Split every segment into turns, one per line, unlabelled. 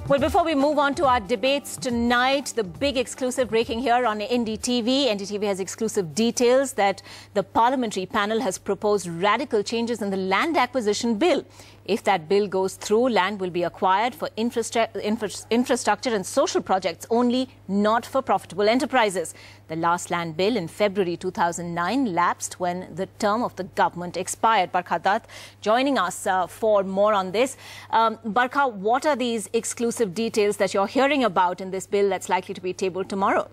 Well, before we move on to our debates tonight, the big exclusive breaking here on NDTV. NDTV has exclusive details that the parliamentary panel has proposed radical changes in the land acquisition bill. If that bill goes through, land will be acquired for infrastructure and social projects only, not for profitable enterprises. The last land bill in February 2009 lapsed when the term of the government expired. Barkha Dutt joining us for more on this. Barkha, what are these exclusive details that you're hearing about in this bill that's likely to be tabled tomorrow?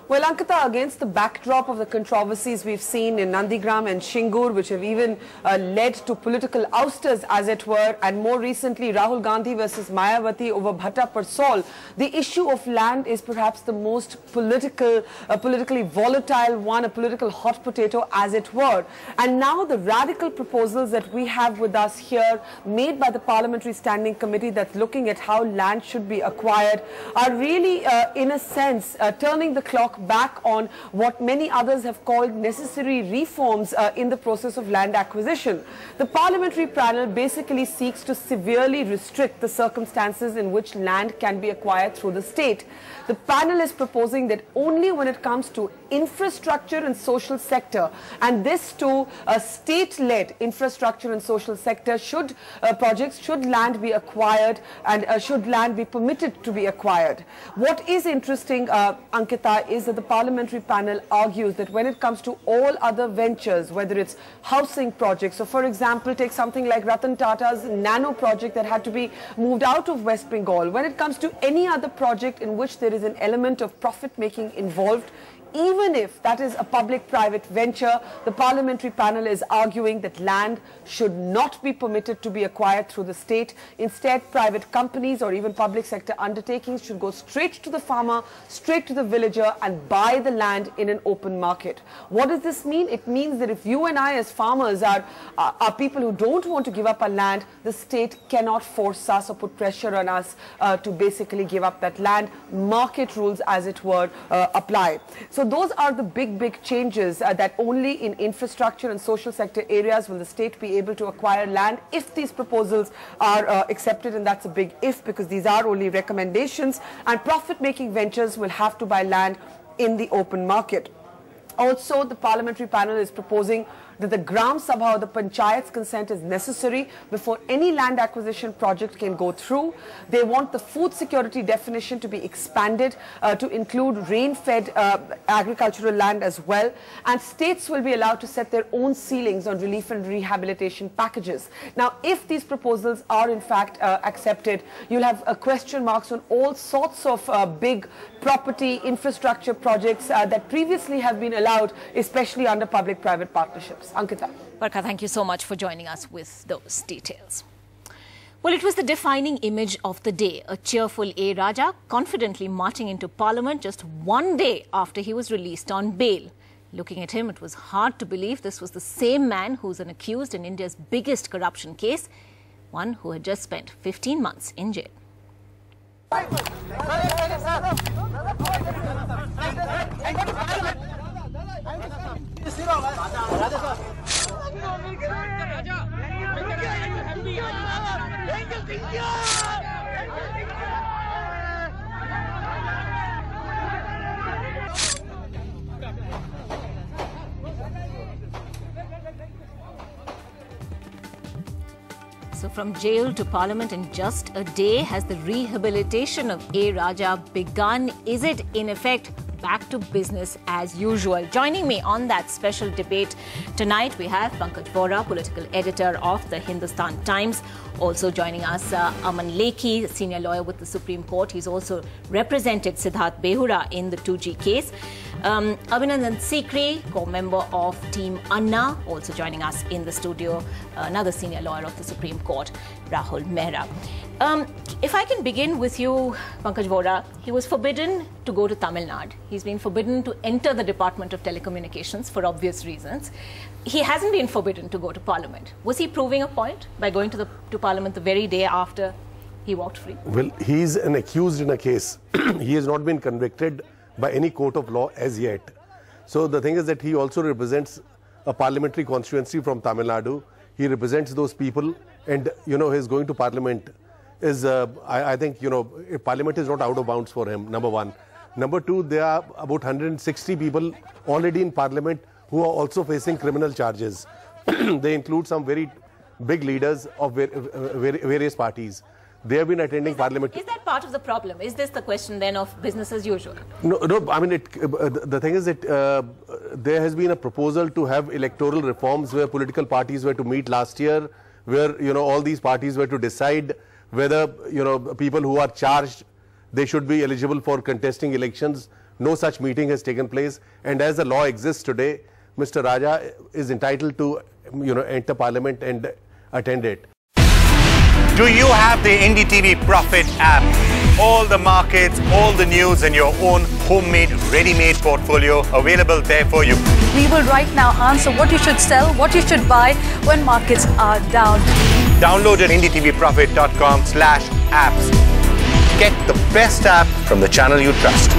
Well, Ankita, against the backdrop of the controversies we've seen in Nandigram and Shingur, which have even led to political ousters, as it were, and more recently Rahul Gandhi versus Mayawati over Bhatta Parsol, the issue of land is perhaps the most politically volatile one, a political hot potato, as it were. And now the radical proposals that we have with us here, made by the Parliamentary Standing Committee that's looking at how land should be acquired, are really, in a sense, turning the clock back on what many others have called necessary reforms in the process of land acquisition. The parliamentary panel basically seeks to severely restrict the circumstances in which land can be acquired through the state. The panel is proposing that only when it comes to infrastructure and social sector, and this to a state-led infrastructure and social sector, should land be acquired and should land be permitted to be acquired. What is interesting, Ankita, is that the parliamentary panel argues that when it comes to all other ventures, whether it's housing projects, so for example, take something like Ratan Tata's nano project that had to be moved out of West Bengal, when it comes to any other project in which there is an element of profit making involved, even if that is a public-private venture, the parliamentary panel is arguing that land should not be permitted to be acquired through the state. Instead, private companies or even public sector undertakings should go straight to the farmer, straight to the villager, and buy the land in an open market. What does this mean? It means that if you and I as farmers are people who don't want to give up our land, the state cannot force us or put pressure on us to basically give up that land. Market rules, as it were, apply. So those are the big changes that only in infrastructure and social sector areas will the state be able to acquire land if these proposals are accepted, and that's a big if, because these are only recommendations, and profit-making ventures will have to buy land in the open market. Also, the parliamentary panel is proposing that the Gram Sabha or the Panchayat's consent is necessary before any land acquisition project can go through. They want the food security definition to be expanded to include rain-fed agricultural land as well. And states will be allowed to set their own ceilings on relief and rehabilitation packages. Now, if these proposals are in fact accepted, you'll have question marks on all sorts of big property infrastructure projects that previously have been allowed, especially under public-private partnerships. Ankita.
Barkha, thank you so much for joining us with those details. Well, it was the defining image of the day. A cheerful A. Raja confidently marching into Parliament just one day after he was released on bail. Looking at him, it was hard to believe this was the same man who's an accused in India's biggest corruption case, one who had just spent 15 months in jail. So from jail to Parliament in just a day, has the rehabilitation of A. Raja begun? Is it, in effect, back to business as usual? Joining me on that special debate tonight, we have Pankaj Vora, political editor of the Hindustan Times. Also joining us, Aman Lekhi, senior lawyer with the Supreme Court. He's also represented Siddharth Behura in the 2G case. Abhinandan Sikri, co-member of Team Anna, also joining us in the studio. Another senior lawyer of the Supreme Court, Rahul Mehra. If I can begin with you, Pankaj Vora, he was forbidden to go to Tamil Nadu. He's been forbidden to enter the Department of Telecommunications for obvious reasons. He hasn't been forbidden to go to Parliament. Was he proving a point by going to Parliament the very day after he walked free?
Well, he's an accused in a case. He has not been convicted by any court of law as yet. So the thing is that he also represents a parliamentary constituency from Tamil Nadu. He represents those people, and he's going to Parliament. is, I think, Parliament is not out of bounds for him, number one. Number two, there are about 160 people already in Parliament who are also facing criminal charges. They include some very big leaders of various parties. They have been attending Parliament.
Is that part of the problem? Is this the question then of business as usual?
No, I mean, the thing is that there has been a proposal to have electoral reforms where political parties were to meet last year, where, all these parties were to decide whether, people who are charged, they should be eligible for contesting elections. No such meeting has taken place. And as the law exists today, Mr. Raja is entitled to, enter Parliament and attend it.
Do you have the NDTV Profit app? All the markets, all the news and your own homemade, ready-made portfolio available there for you.
We will right now answer what you should sell, what you should buy when markets are down.
Download at ndtvprofit.com/apps. Get the best app from the channel you trust.